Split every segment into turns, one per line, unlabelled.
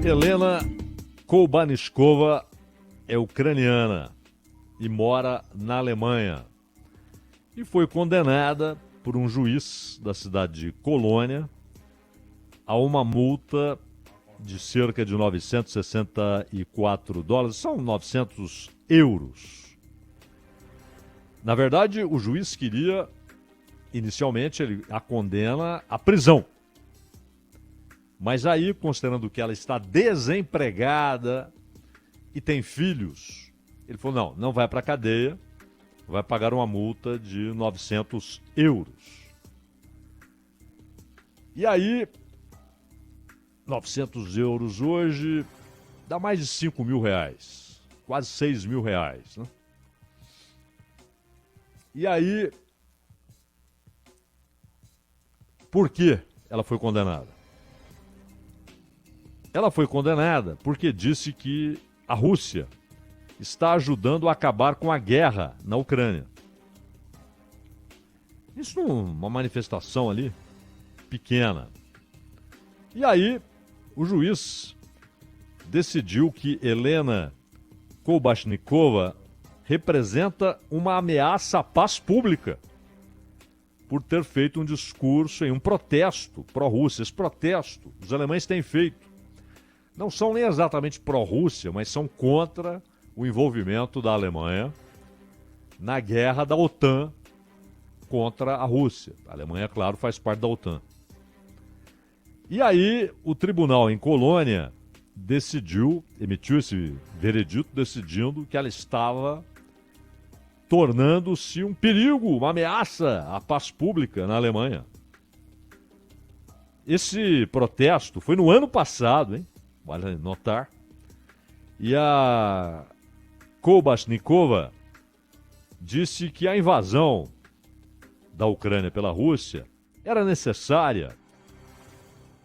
Helena Kolbaniskova é ucraniana e mora na Alemanha. E foi condenada por um juiz da cidade de Colônia a uma multa de cerca de $964, são 900 euros. Na verdade, o juiz queria, inicialmente, ele a condena à prisão. Mas aí, considerando que ela está desempregada e tem filhos, ele falou, não vai para a cadeia, vai pagar uma multa de 900 euros. E aí, 900 euros hoje dá mais de 5 mil reais, quase 6 mil reais, né? E aí, por que ela foi condenada? Ela foi condenada porque disse que a Rússia está ajudando a acabar com a guerra na Ucrânia. Isso numa manifestação ali, pequena. E aí, o juiz decidiu que Helena Kolbasnikova representa uma ameaça à paz pública por ter feito um discurso em um protesto pró-Rússia. Esse protesto os alemães têm feito. Não são nem exatamente pró-Rússia, mas são contra o envolvimento da Alemanha na guerra da OTAN contra a Rússia. A Alemanha, claro, faz parte da OTAN. E aí, o tribunal em Colônia emitiu esse veredito decidindo que ela estava tornando-se um perigo, uma ameaça à paz pública na Alemanha. Esse protesto foi no ano passado, hein? Vale notar. E a Kolbasnikova disse que a invasão da Ucrânia pela Rússia era necessária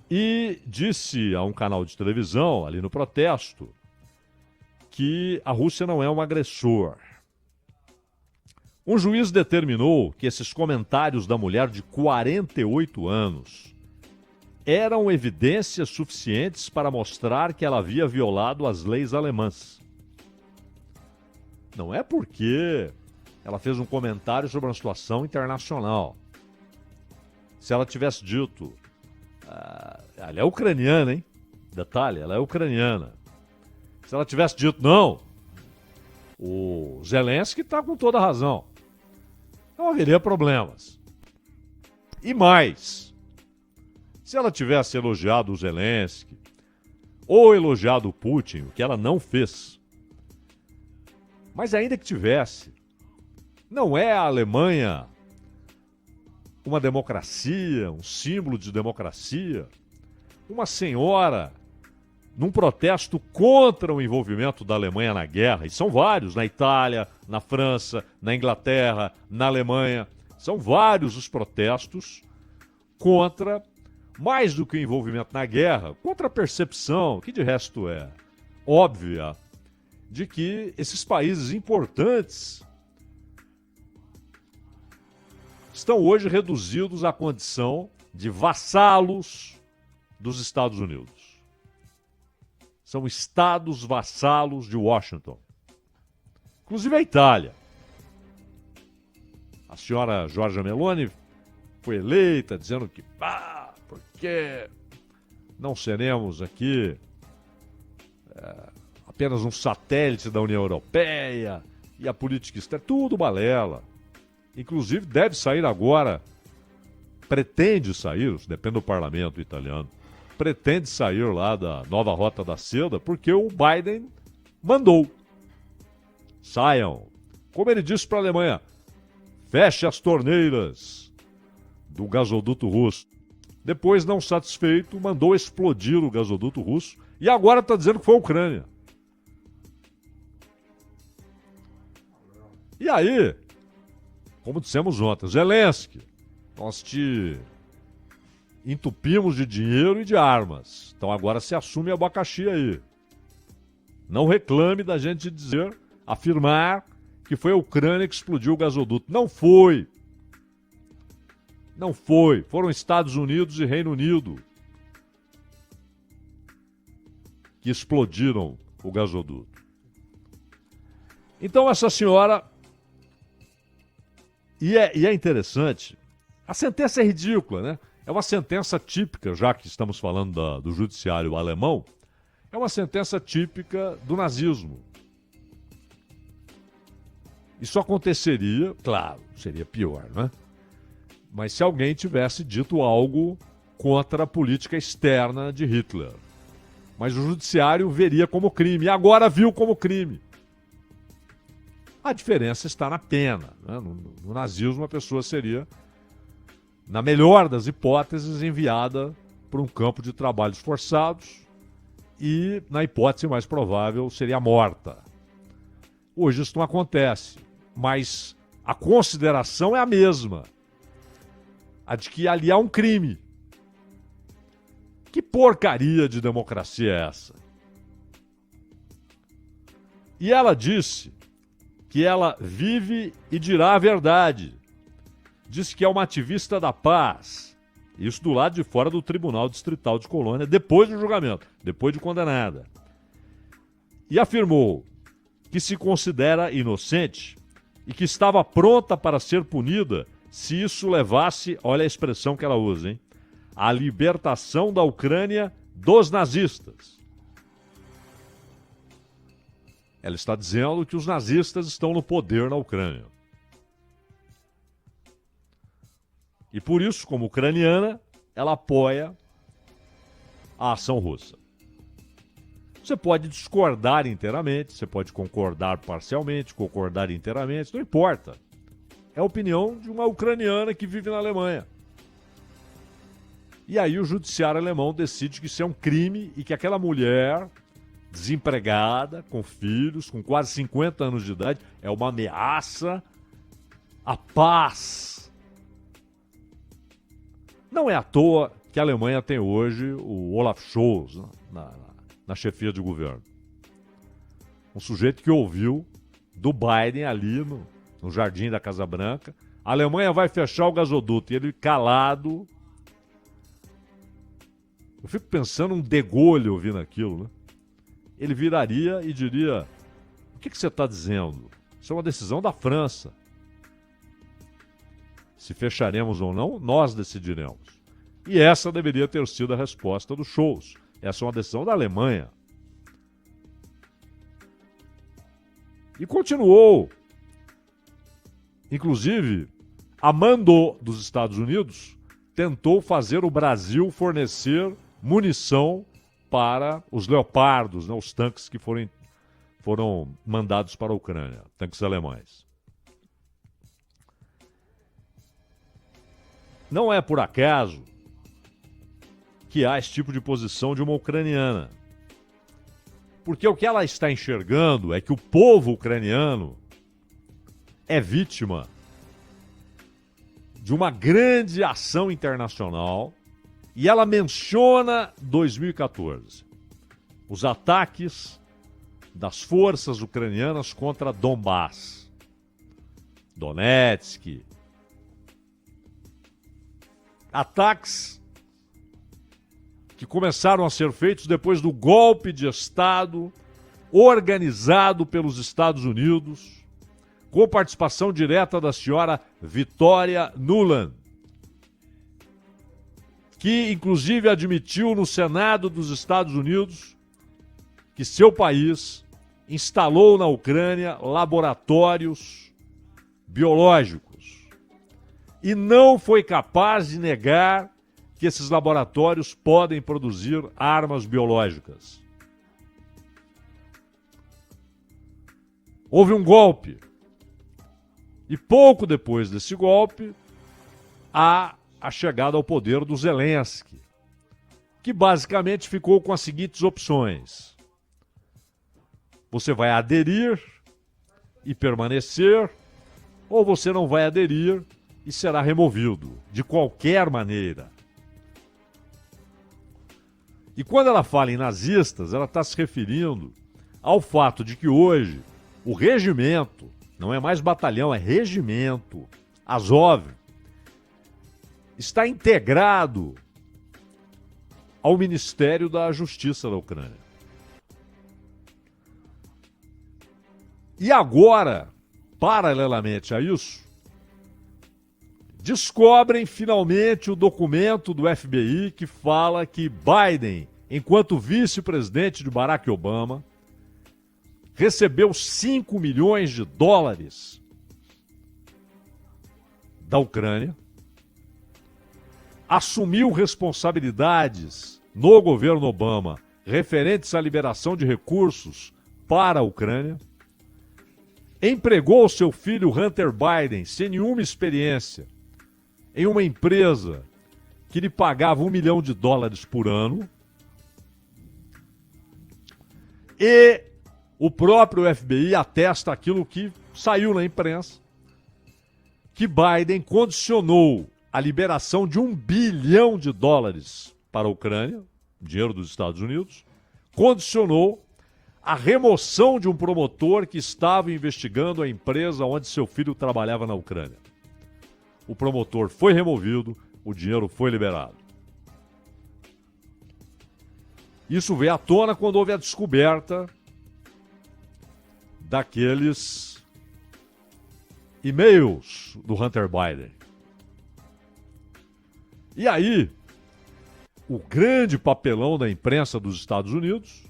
e disse a um canal de televisão, ali no protesto, que a Rússia não é um agressor. Um juiz determinou que esses comentários da mulher de 48 anos eram evidências suficientes para mostrar que ela havia violado as leis alemãs. Não é porque ela fez um comentário sobre uma situação internacional. Se ela tivesse dito... ela é ucraniana, hein? Detalhe, ela é ucraniana. Se ela tivesse dito não, o Zelensky está com toda a razão. Não haveria problemas. E mais, se ela tivesse elogiado o Zelensky ou elogiado o Putin, o que ela não fez, mas ainda que tivesse, não é a Alemanha uma democracia, um símbolo de democracia? Uma senhora num protesto contra o envolvimento da Alemanha na guerra, e são vários, na Itália, na França, na Inglaterra, na Alemanha, são vários os protestos contra, mais do que o envolvimento na guerra, contra a percepção, que de resto é óbvia, de que esses países importantes estão hoje reduzidos à condição de vassalos dos Estados Unidos. São estados vassalos de Washington. Inclusive a Itália. A senhora Giorgia Meloni foi eleita dizendo que, porque não seremos aqui apenas um satélite da União Europeia e a política externa, tudo balela. Inclusive deve sair agora, pretende sair, depende do parlamento italiano, pretende sair lá da nova Rota da Seda, porque o Biden mandou. Saiam. Como ele disse para a Alemanha, feche as torneiras do gasoduto russo. Depois, não satisfeito, mandou explodir o gasoduto russo e agora está dizendo que foi a Ucrânia. E aí, como dissemos ontem, Zelensky, nós te entupimos de dinheiro e de armas. Então agora se assume abacaxi aí. Não reclame da gente afirmar que foi a Ucrânia que explodiu o gasoduto. Não foi. Não foi. Foram Estados Unidos e Reino Unido. que explodiram o gasoduto. Então essa senhora... E é interessante, a sentença é ridícula, né? É uma sentença típica, já que estamos falando do judiciário alemão, é uma sentença típica do nazismo. Isso aconteceria, claro, seria pior, né? Mas se alguém tivesse dito algo contra a política externa de Hitler. Mas o judiciário veria como crime, e agora viu como crime. A diferença está na pena, né? No nazismo, a pessoa seria, na melhor das hipóteses, enviada para um campo de trabalhos forçados e, na hipótese mais provável, seria morta. Hoje isso não acontece, mas a consideração é a mesma. A de que ali há um crime. Que porcaria de democracia é essa? E ela disse que ela vive e dirá a verdade. Diz que é uma ativista da paz. Isso do lado de fora do Tribunal Distrital de Colônia, depois do julgamento, depois de condenada. E afirmou que se considera inocente e que estava pronta para ser punida se isso levasse, olha a expressão que ela usa, hein? A libertação da Ucrânia dos nazistas. Ela está dizendo que os nazistas estão no poder na Ucrânia. E por isso, como ucraniana, ela apoia a ação russa. Você pode discordar inteiramente, você pode concordar parcialmente, concordar inteiramente, não importa. É a opinião de uma ucraniana que vive na Alemanha. E aí o judiciário alemão decide que isso é um crime e que aquela mulher, desempregada, com filhos, com quase 50 anos de idade, é uma ameaça à paz. Não é à toa que a Alemanha tem hoje o Olaf Scholz na chefia de governo. Um sujeito que ouviu do Biden ali no jardim da Casa Branca: a Alemanha vai fechar o gasoduto. E ele calado. Eu fico pensando um De Gaulle ouvindo aquilo, né? Ele viraria e diria: o que você está dizendo? Isso é uma decisão da França. Se fecharemos ou não, nós decidiremos. E essa deveria ter sido a resposta do Scholz. Essa é uma decisão da Alemanha. E continuou. Inclusive, a mando dos Estados Unidos tentou fazer o Brasil fornecer munição para os Leopardos, né, os tanques que foram mandados para a Ucrânia, tanques alemães. Não é por acaso que há esse tipo de posição de uma ucraniana. Porque o que ela está enxergando é que o povo ucraniano é vítima de uma grande ação internacional, e ela menciona 2014, os ataques das forças ucranianas contra Donbás, Donetsk, ataques que começaram a ser feitos depois do golpe de Estado organizado pelos Estados Unidos, com participação direta da senhora Victoria Nuland, que inclusive admitiu no Senado dos Estados Unidos que seu país instalou na Ucrânia laboratórios biológicos e não foi capaz de negar que esses laboratórios podem produzir armas biológicas. Houve um golpe. E pouco depois desse golpe, há a chegada ao poder do Zelensky, que basicamente ficou com as seguintes opções: você vai aderir e permanecer, ou você não vai aderir e será removido, de qualquer maneira. E quando ela fala em nazistas, ela está se referindo ao fato de que hoje o regimento, não é mais batalhão, é regimento, Azov, está integrado ao Ministério da Justiça da Ucrânia. E agora, paralelamente a isso, descobrem finalmente o documento do FBI que fala que Biden, enquanto vice-presidente de Barack Obama, recebeu 5 milhões de dólares da Ucrânia, assumiu responsabilidades no governo Obama referentes à liberação de recursos para a Ucrânia, empregou seu filho Hunter Biden, sem nenhuma experiência, em uma empresa que lhe pagava $1 milhão por ano, e o próprio FBI atesta aquilo que saiu na imprensa, que Biden condicionou a liberação de $1 bilhão para a Ucrânia, dinheiro dos Estados Unidos, condicionou a remoção de um promotor que estava investigando a empresa onde seu filho trabalhava na Ucrânia. O promotor foi removido, o dinheiro foi liberado. Isso veio à tona quando houve a descoberta daqueles e-mails do Hunter Biden. E aí, o grande papelão da imprensa dos Estados Unidos,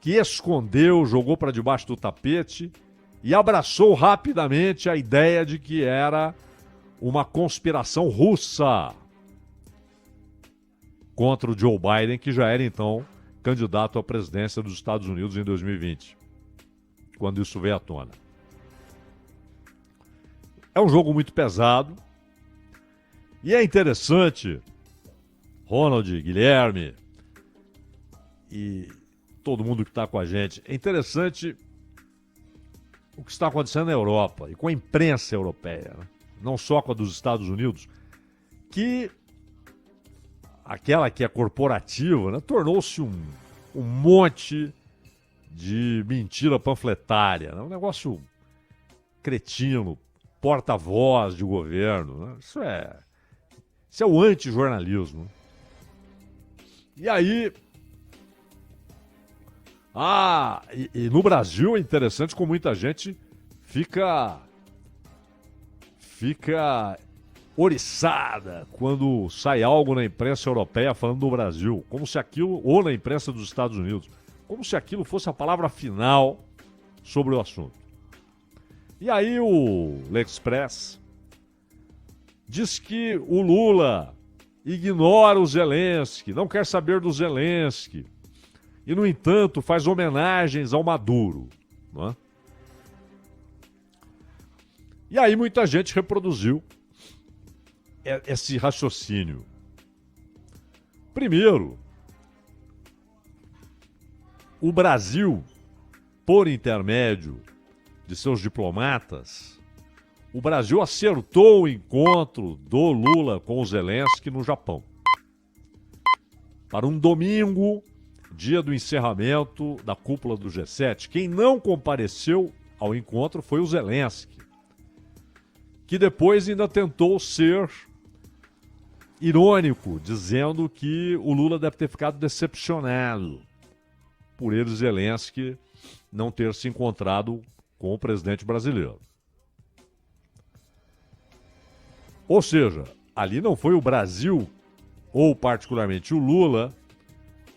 que escondeu, jogou para debaixo do tapete e abraçou rapidamente a ideia de que era uma conspiração russa contra o Joe Biden, que já era então candidato à presidência dos Estados Unidos em 2020, quando isso veio à tona. É um jogo muito pesado e é interessante, Ronald, Guilherme e todo mundo que está com a gente, é interessante o que está acontecendo na Europa e com a imprensa europeia, né? Não só com a dos Estados Unidos, que aquela que é corporativa, né, tornou-se um monte de mentira panfletária, né? Um negócio cretino, porta-voz de governo, né? Isso é o antijornalismo. E aí... e no Brasil é interessante como muita gente fica oriçada quando sai algo na imprensa europeia falando do Brasil, como se aquilo, ou na imprensa dos Estados Unidos, como se aquilo fosse a palavra final sobre o assunto. E aí o L'Express diz que o Lula ignora o Zelensky, não quer saber do Zelensky, e, no entanto, faz homenagens ao Maduro. Não é? E aí muita gente reproduziu esse raciocínio. Primeiro, o Brasil, por intermédio de seus diplomatas, o Brasil acertou o encontro do Lula com o Zelensky no Japão. Para um domingo, dia do encerramento da cúpula do G7. Quem não compareceu ao encontro foi o Zelensky, que depois ainda tentou ser irônico, dizendo que o Lula deve ter ficado decepcionado por ele, Zelensky, não ter se encontrado com o presidente brasileiro. Ou seja, ali não foi o Brasil, ou particularmente o Lula,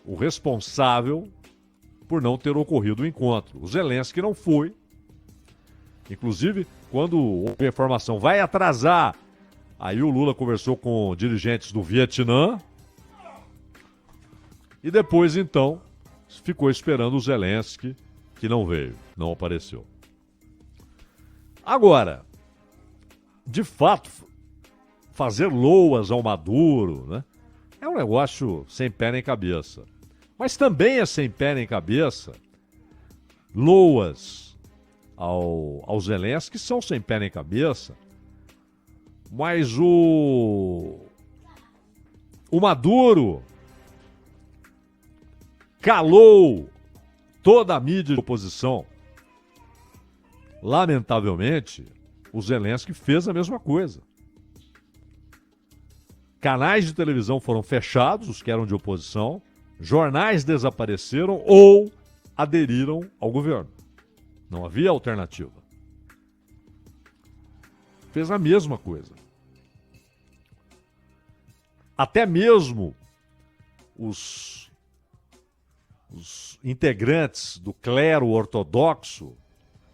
o responsável por não ter ocorrido o encontro. O Zelensky não foi. Inclusive, quando houve a informação, vai atrasar. Aí o Lula conversou com dirigentes do Vietnã. E depois, então, ficou esperando o Zelensky, que não veio, não apareceu. Agora, de fato, fazer loas ao Maduro, né, é um negócio sem pé nem cabeça. Mas também é sem pé nem cabeça loas ao Zelensky, que são sem pé nem cabeça, mas o Maduro calou toda a mídia de oposição. Lamentavelmente, o Zelensky fez a mesma coisa. Canais de televisão foram fechados, os que eram de oposição, jornais desapareceram ou aderiram ao governo. Não havia alternativa. Fez a mesma coisa. Até mesmo os integrantes do clero ortodoxo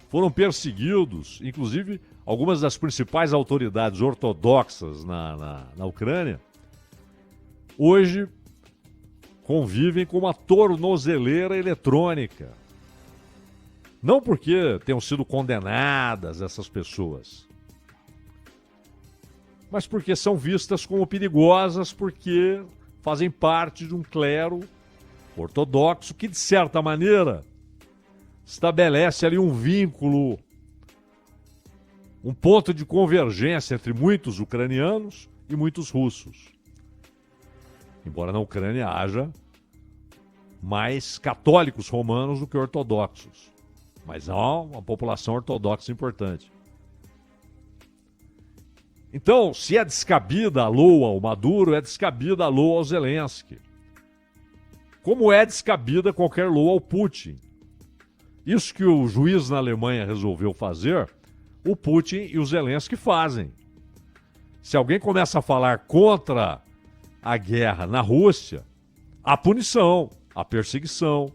foram perseguidos, inclusive algumas das principais autoridades ortodoxas na Ucrânia, hoje convivem com uma tornozeleira eletrônica. Não porque tenham sido condenadas essas pessoas, mas porque são vistas como perigosas, porque fazem parte de um clero ortodoxo que, de certa maneira, estabelece ali um vínculo, um ponto de convergência entre muitos ucranianos e muitos russos. Embora na Ucrânia haja mais católicos romanos do que ortodoxos, mas há uma população ortodoxa importante. Então, se é descabida a loa ao Maduro, é descabida a loa ao Zelensky. Como é descabida qualquer loa ao Putin. Isso que o juiz na Alemanha resolveu fazer, o Putin e o Zelensky fazem. Se alguém começa a falar contra a guerra na Rússia, há punição, há perseguição,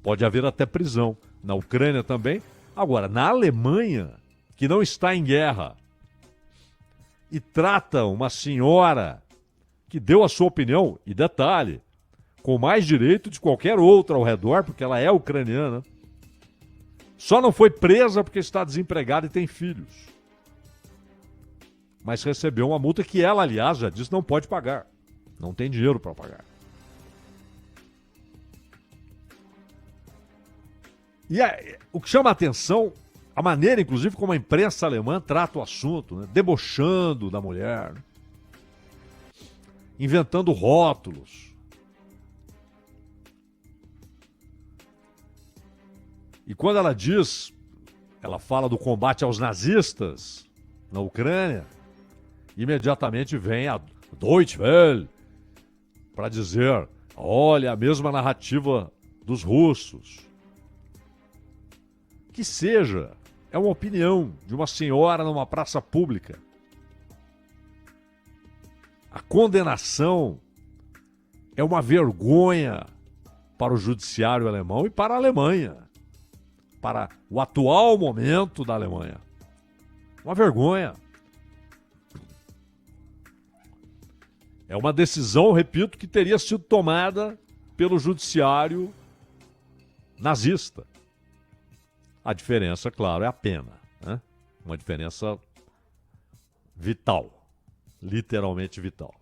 pode haver até prisão. Na Ucrânia também. Agora, na Alemanha, que não está em guerra, e trata uma senhora que deu a sua opinião, e detalhe, com mais direito de qualquer outra ao redor, porque ela é ucraniana, só não foi presa porque está desempregada e tem filhos. Mas recebeu uma multa que ela, aliás, já disse não pode pagar. Não tem dinheiro para pagar. E o que chama a atenção, a maneira, inclusive, como a imprensa alemã trata o assunto, né? Debochando da mulher, né? Inventando rótulos. E quando ela diz, ela fala do combate aos nazistas na Ucrânia, imediatamente vem a Deutsche Welle para dizer, olha, a mesma narrativa dos russos. Que seja, é uma opinião de uma senhora numa praça pública. A condenação é uma vergonha para o judiciário alemão e para a Alemanha, para o atual momento da Alemanha. Uma vergonha. É uma decisão, repito, que teria sido tomada pelo judiciário nazista. A diferença, claro, é a pena, né? Uma diferença vital, literalmente vital.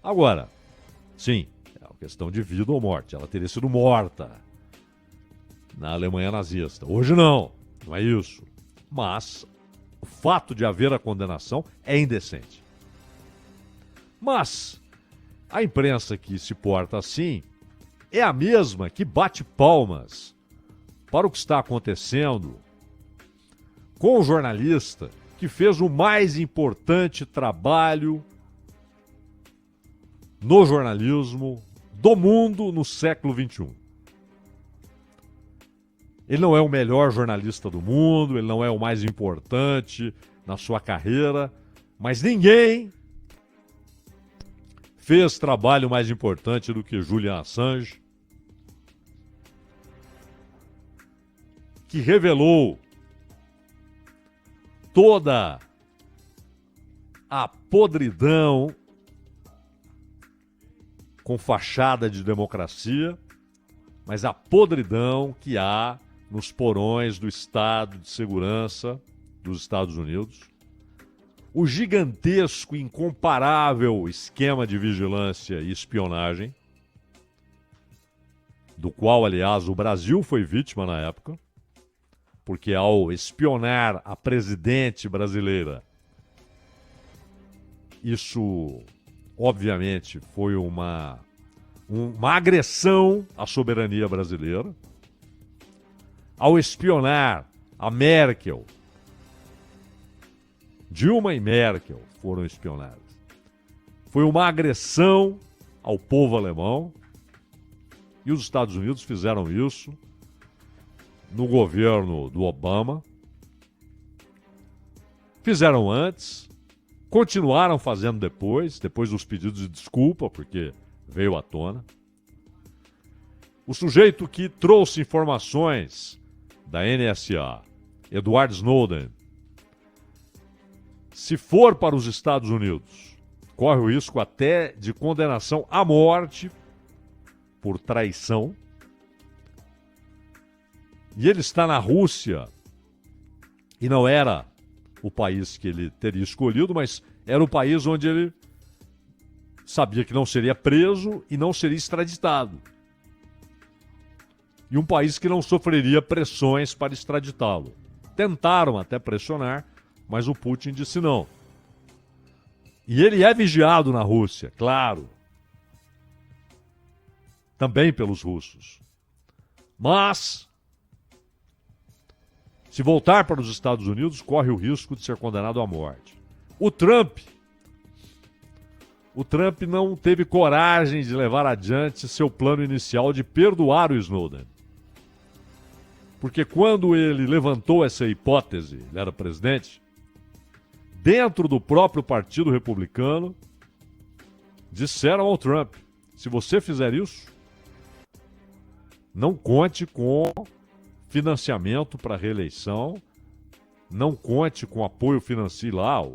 Agora, sim, é uma questão de vida ou morte. Ela teria sido morta na Alemanha nazista. Hoje não é isso. Mas o fato de haver a condenação é indecente. Mas a imprensa que se porta assim é a mesma que bate palmas para o que está acontecendo com o jornalista que fez o mais importante trabalho no jornalismo do mundo no século XXI. Ele não é o melhor jornalista do mundo, ele não é o mais importante na sua carreira, mas ninguém fez trabalho mais importante do que Julian Assange, que revelou toda a podridão com fachada de democracia, mas a podridão que há nos porões do Estado de Segurança dos Estados Unidos, o gigantesco, incomparável esquema de vigilância e espionagem, do qual, aliás, o Brasil foi vítima na época, porque ao espionar a presidente brasileira, isso, obviamente, foi uma agressão à soberania brasileira. Ao espionar a Merkel, Dilma e Merkel foram espionadas. Foi uma agressão ao povo alemão. E os Estados Unidos fizeram isso no governo do Obama. Fizeram antes, continuaram fazendo depois dos pedidos de desculpa, porque veio à tona. O sujeito que trouxe informações da NSA, Edward Snowden, se for para os Estados Unidos, corre o risco até de condenação à morte por traição. E ele está na Rússia, e não era o país que ele teria escolhido, mas era o país onde ele sabia que não seria preso e não seria extraditado. E um país que não sofreria pressões para extraditá-lo. Tentaram até pressionar, mas o Putin disse não. E ele é vigiado na Rússia, claro. Também pelos russos. Mas, se voltar para os Estados Unidos, corre o risco de ser condenado à morte. O Trump não teve coragem de levar adiante seu plano inicial de perdoar o Snowden. Porque quando ele levantou essa hipótese, ele era presidente, dentro do próprio Partido Republicano, disseram ao Trump: se você fizer isso, não conte com financiamento para a reeleição, não conte com apoio financeiro lá,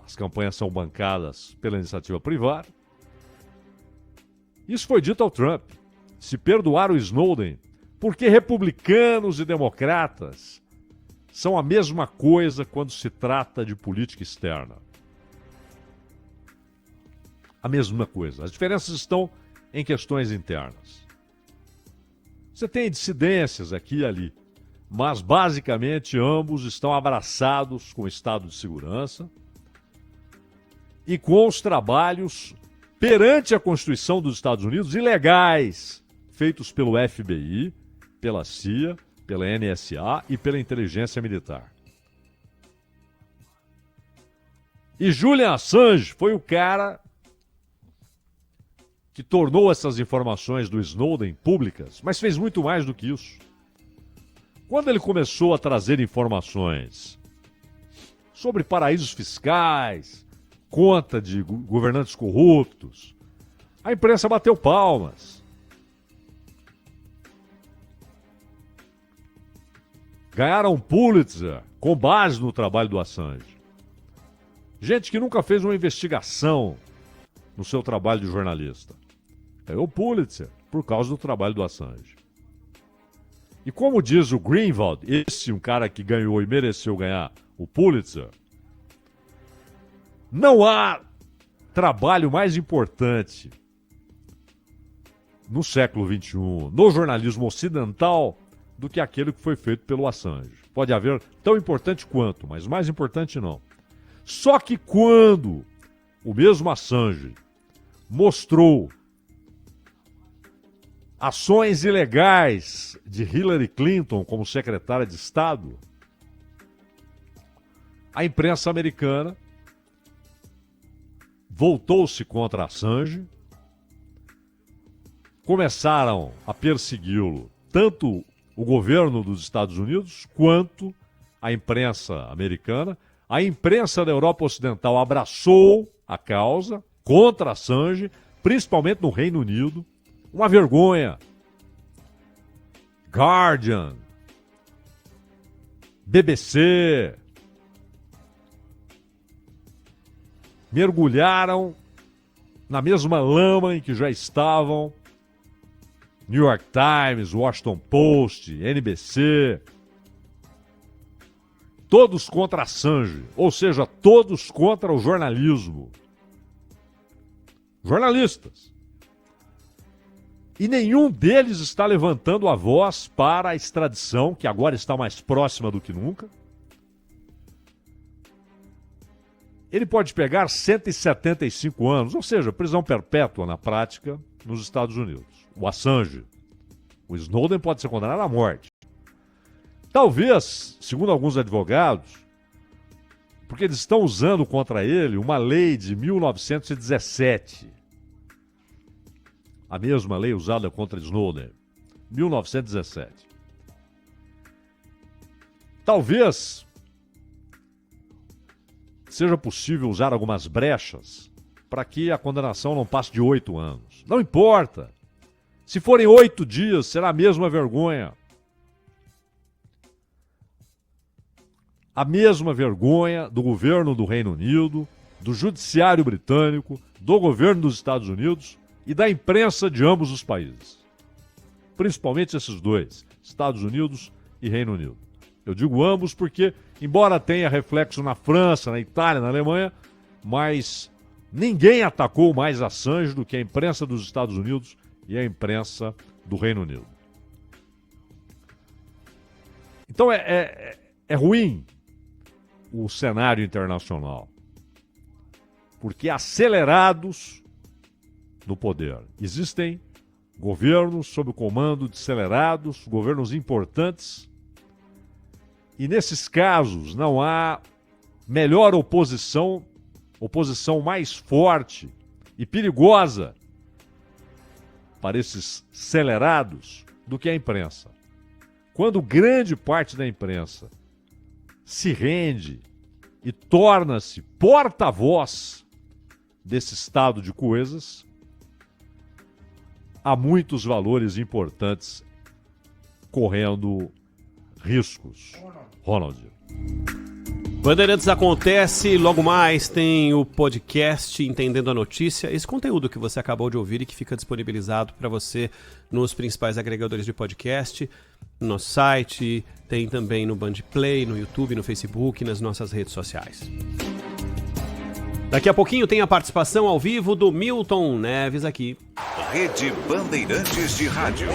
as campanhas são bancadas pela iniciativa privada. Isso foi dito ao Trump. Se perdoar o Snowden, porque republicanos e democratas são a mesma coisa quando se trata de política externa. A mesma coisa. As diferenças estão em questões internas. Você tem dissidências aqui e ali, mas basicamente ambos estão abraçados com o estado de segurança e com os trabalhos perante a Constituição dos Estados Unidos ilegais, feitos pelo FBI, pela CIA, pela NSA e pela inteligência militar. E Julian Assange foi o cara que tornou essas informações do Snowden públicas, mas fez muito mais do que isso. Quando ele começou a trazer informações sobre paraísos fiscais, conta de governantes corruptos, a imprensa bateu palmas. Ganharam um Pulitzer com base no trabalho do Assange. Gente que nunca fez uma investigação no seu trabalho de jornalista. Ganhou o Pulitzer por causa do trabalho do Assange. E como diz o Greenwald, um cara que ganhou e mereceu ganhar o Pulitzer, não há trabalho mais importante no século XXI, no jornalismo ocidental, do que aquele que foi feito pelo Assange. Pode haver tão importante quanto, mas mais importante não. Só que quando o mesmo Assange mostrou ações ilegais de Hillary Clinton como secretária de Estado, a imprensa americana voltou-se contra Assange, começaram a persegui-lo, tanto o governo dos Estados Unidos quanto a imprensa americana. A imprensa da Europa Ocidental abraçou a causa contra Assange, principalmente no Reino Unido. Uma vergonha. Guardian, BBC, mergulharam na mesma lama em que já estavam New York Times, Washington Post, NBC, todos contra Assange, ou seja, todos contra o jornalismo. Jornalistas. E nenhum deles está levantando a voz para a extradição, que agora está mais próxima do que nunca. Ele pode pegar 175 anos, ou seja, prisão perpétua na prática nos Estados Unidos. O Assange, o Snowden pode ser condenado à morte. Talvez, segundo alguns advogados, porque eles estão usando contra ele uma lei de 1917, A mesma lei usada contra Snowden. 1917. Talvez seja possível usar algumas brechas para que a condenação não passe de 8 anos. Não importa. Se forem 8 dias, será a mesma vergonha. A mesma vergonha do governo do Reino Unido, do judiciário britânico, do governo dos Estados Unidos e da imprensa de ambos os países. Principalmente esses dois, Estados Unidos e Reino Unido. Eu digo ambos porque, embora tenha reflexo na França, na Itália, na Alemanha, mas ninguém atacou mais Assange do que a imprensa dos Estados Unidos e a imprensa do Reino Unido. Então é ruim o cenário internacional, porque acelerados no poder. Existem governos sob o comando de acelerados, governos importantes, e nesses casos não há melhor oposição mais forte e perigosa para esses acelerados do que a imprensa. Quando grande parte da imprensa se rende e torna-se porta-voz desse estado de coisas, há muitos valores importantes correndo riscos. Ronald.
Bandeirantes acontece, logo mais tem o podcast Entendendo a Notícia, esse conteúdo que você acabou de ouvir e que fica disponibilizado para você nos principais agregadores de podcast, no nosso site, tem também no Bandplay, no YouTube, no Facebook e nas nossas redes sociais. Daqui a pouquinho tem a participação ao vivo do Milton Neves aqui.
Rede Bandeirantes de Rádio.